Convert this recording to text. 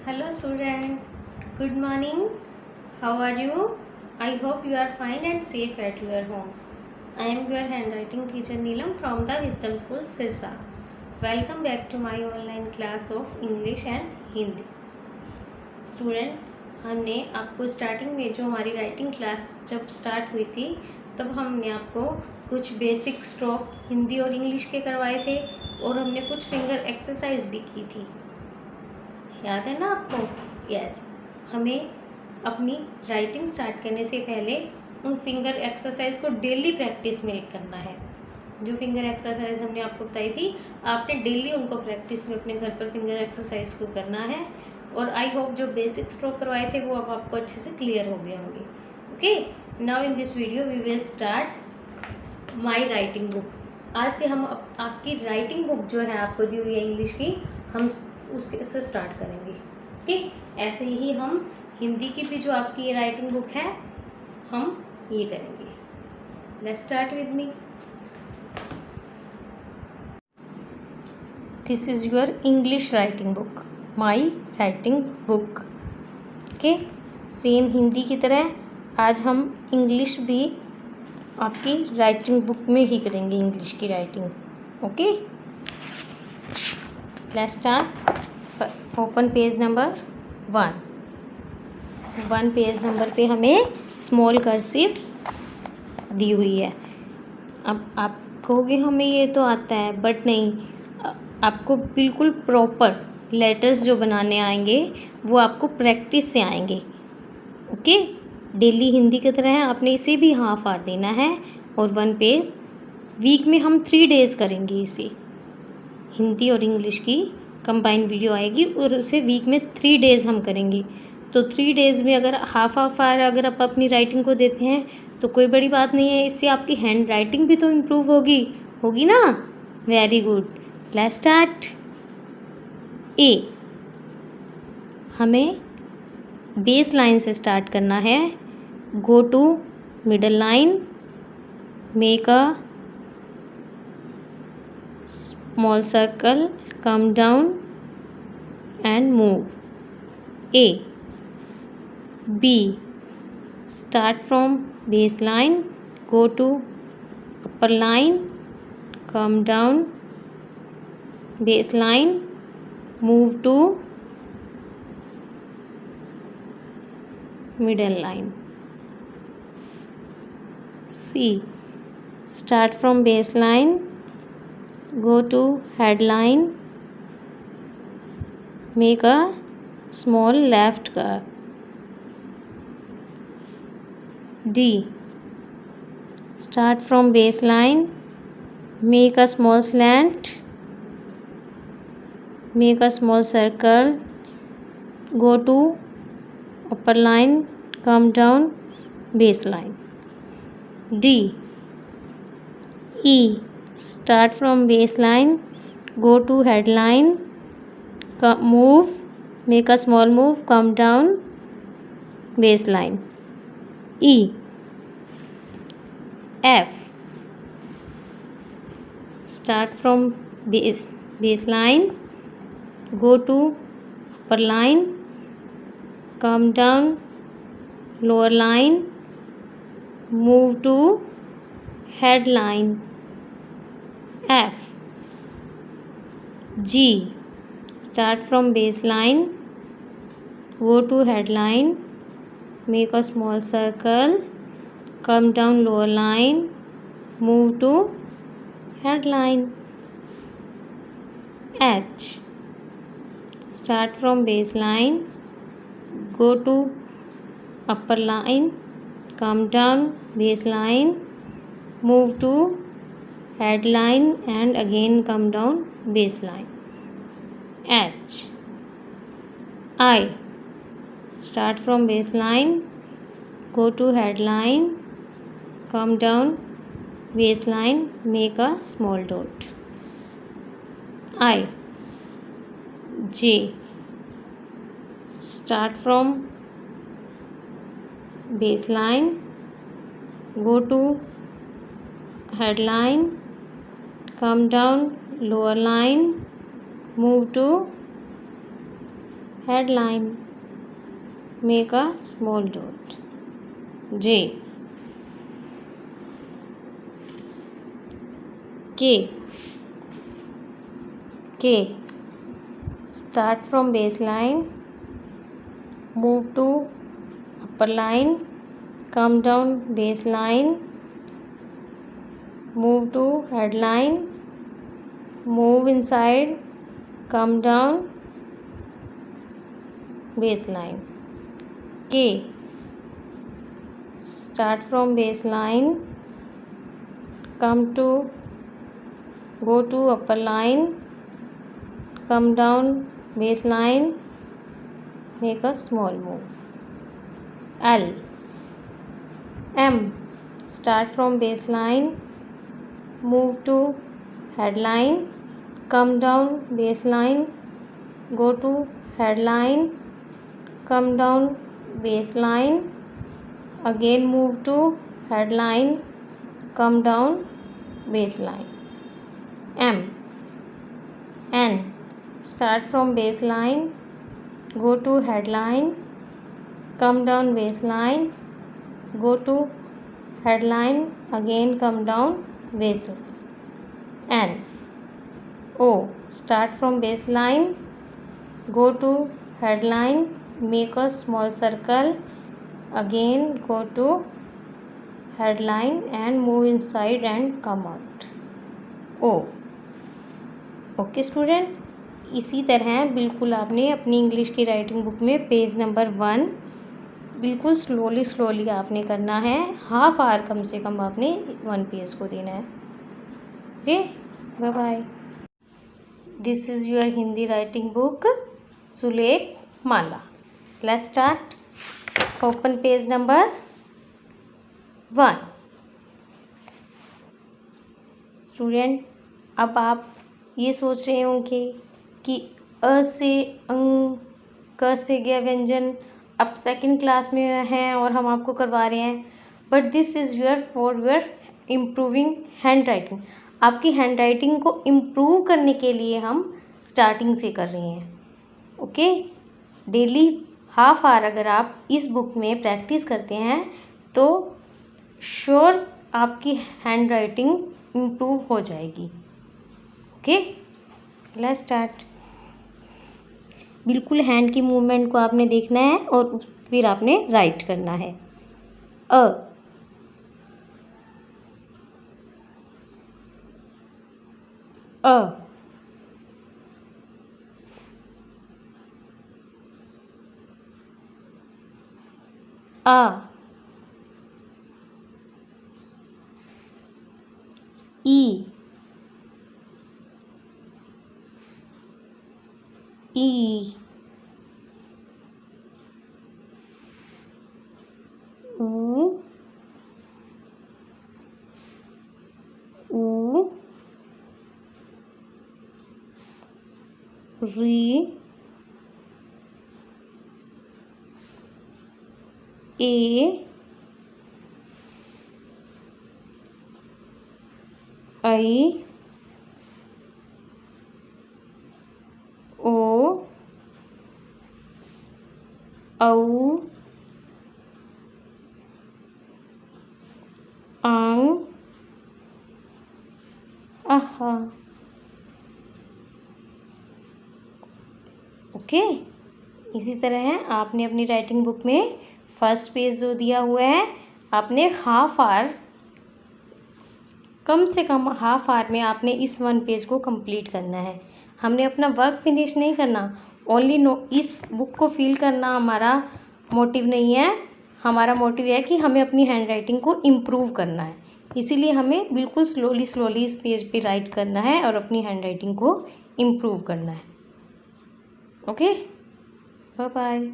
Hello student, good morning. How are you? I hope you are fine and safe at your home. I am your handwriting teacher Neelam from the Wisdom School Sirsa. Welcome back to my online class of English and Hindi. Student, हमने आपको starting में जो हमारी writing class जब start हुई थी तब हमने आपको कुछ बेसिक स्ट्रोक हिंदी और इंग्लिश के करवाए थे और हमने कुछ फिंगर एक्सरसाइज भी की थी। याद है ना आपको? यस। हमें अपनी राइटिंग स्टार्ट करने से पहले उन फिंगर एक्सरसाइज को डेली प्रैक्टिस में करना है। जो फिंगर एक्सरसाइज हमने आपको बताई थी, आपने डेली उनको प्रैक्टिस में अपने घर पर फिंगर एक्सरसाइज को करना है। और आई होप जो बेसिक स्ट्रोक करवाए थे वो अब आपको अच्छे से क्लियर हो गए होंगे। Okay, now in this video we will start my writing book. आज से हम आपकी राइटिंग बुक जो है आपको दी हुई है इंग्लिश की, हम उसके से स्टार्ट करेंगे। ओके, ऐसे ही हम हिंदी की भी जो आपकी ये राइटिंग बुक है हम ये करेंगे। Let's start with me. This is your English writing book, my writing book. Okay, same Hindi की तरह आज हम इंग्लिश भी आपकी राइटिंग बुक में ही करेंगे, इंग्लिश की writing. Okay, let's start. Open page number 1 page number पे हमें स्मॉल कर्सिव दी हुई है। अब आप कहोगे हमें ये तो आता है, बट नहीं, आपको बिल्कुल प्रॉपर लेटर्स जो बनाने आएंगे वो आपको प्रैक्टिस से आएंगे। ओके, डेली हिंदी की तरह आपने इसे भी हाफ आवर देना है और 1 पेज। वीक में हम 3 डेज करेंगे इसे। हिंदी और इंग्लिश की कंबाइन वीडियो आएगी और उसे वीक में 3 डेज हम करेंगे। तो 3 डेज में अगर हाफ आवर अगर आप अपनी राइटिंग को देते हैं तो कोई बड़ी बात नहीं है, इससे आपकी हैंड राइटिंग भी तो इम्प्रूव होगी ना। Very good, let's start. ए, हमें बेस लाइन से स्टार्ट करना है। Go to middle line, make a small circle, come down and move. A. B. Start from baseline, go to upper line, come down baseline, move to middle line. C. Start from baseline, go to headline, make a small left curve. D. Start from baseline, make a small slant, make a small circle, go to upper line, come down baseline. D. E. Start from baseline, go to headline, move, make a small move, come down baseline. E. F. Start from baseline, go to upper line, come down lower line, move to headline. F. G. Start from baseline, go to headline, make a small circle, come down lower line, move to headline. H. Start from baseline, go to upper line, come down baseline, move to headline and again come down baseline. H. I. Start from baseline, go to headline, come down baseline, make a small dot. I. J. Start from baseline, go to headline, come down lower line, move to headline, make a small dot. J, K, start from baseline, move to upper line, come down baseline, move to headline, move inside, come down baseline. K, start from baseline, go to upper line, come down baseline, make a small move. L, M, start from baseline, move to headline, come down baseline, go to headline, come down baseline, again move to headline, come down baseline. M, N, start from baseline, go to headline, come down baseline, go to headline, again come down baseline. N, O, start from baseline, go to headline, make a small circle, again go to headline and move inside and come out. O. Okay student, इसी तरह बिल्कुल आपने अपनी English की writing book में page number 1 बिल्कुल slowly आपने करना है। हाफ आवर कम से कम आपने 1 पेज को देना है। Okay, bye bye. This is your Hindi writing book Sulekh Mala. Let's start. Open page number 1। Student, अब आप ये सोच रहे होंगे कि अ से अंग, क से ग व्यंजन अब सेकंड क्लास में हैं और हम आपको करवा रहे हैं, but this is for your improving hand writing. आपकी हैंड राइटिंग को इम्प्रूव करने के लिए हम स्टार्टिंग से कर रहे हैं। ओके, डेली हाफ आवर अगर आप इस बुक में प्रैक्टिस करते हैं तो श्योर आपकी हैंड राइटिंग इम्प्रूव हो जाएगी। Okay, let's start. बिल्कुल हैंड की मूवमेंट को आपने देखना है और फिर आपने राइट करना है। अ, अ, आ, ई, ई, ऊ, ऊ, री, ए, आई, ओ, औ, आंग, आहा। ओके, इसी तरह आपने अपनी राइटिंग बुक में फर्स्ट पेज जो दिया हुआ है, आपने हाफ आवर, कम से कम हाफ आवर में आपने इस 1 पेज को कंप्लीट करना है। हमने अपना वर्क फिनिश नहीं करना, ओनली इस बुक को फील करना हमारा मोटिव नहीं है। हमारा मोटिव है कि हमें अपनी हैंड राइटिंग को इम्प्रूव करना है, इसीलिए हमें बिल्कुल स्लोली इस पेज पे राइट करना है और अपनी हैंड राइटिंग को इम्प्रूव करना है। Okay, bye bye.